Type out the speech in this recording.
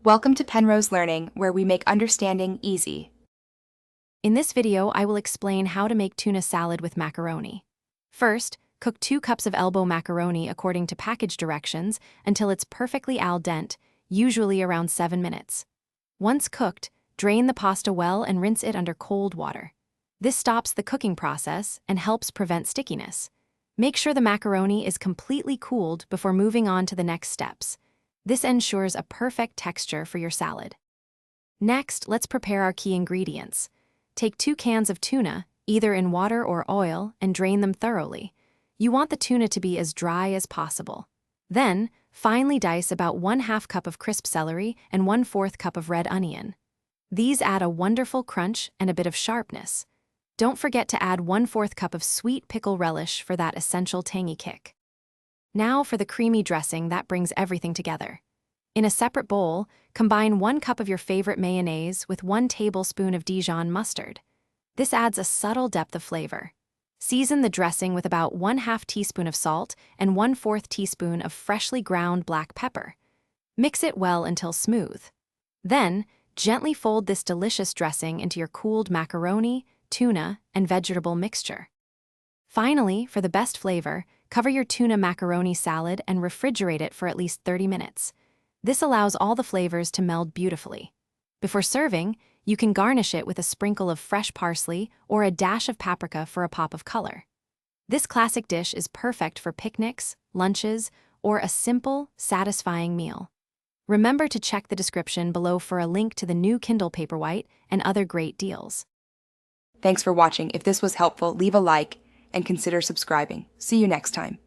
Welcome to Penrose Learning, where we make understanding easy. In this video, I will explain how to make tuna salad with macaroni. First, cook 2 cups of elbow macaroni according to package directions until it's perfectly al dente, usually around 7 minutes. Once cooked, drain the pasta well and rinse it under cold water. This stops the cooking process and helps prevent stickiness. Make sure the macaroni is completely cooled before moving on to the next steps. This ensures a perfect texture for your salad. Next, let's prepare our key ingredients. Take 2 cans of tuna, either in water or oil, and drain them thoroughly. You want the tuna to be as dry as possible. Then, finely dice about 1/2 cup of crisp celery and 1/4 cup of red onion. These add a wonderful crunch and a bit of sharpness. Don't forget to add 1/4 cup of sweet pickle relish for that essential tangy kick. Now for the creamy dressing that brings everything together. In a separate bowl, combine 1 cup of your favorite mayonnaise with 1 tablespoon of Dijon mustard. This adds a subtle depth of flavor. Season the dressing with about 1/2 teaspoon of salt and 1/4 teaspoon of freshly ground black pepper. Mix it well until smooth. Then, gently fold this delicious dressing into your cooled macaroni, tuna, and vegetable mixture. Finally, for the best flavor, cover your tuna macaroni salad and refrigerate it for at least 30 minutes. This allows all the flavors to meld beautifully. Before serving, you can garnish it with a sprinkle of fresh parsley or a dash of paprika for a pop of color. This classic dish is perfect for picnics, lunches, or a simple, satisfying meal. Remember to check the description below for a link to the new Kindle Paperwhite and other great deals. Thanks for watching. If this was helpful, leave a like and consider subscribing. See you next time.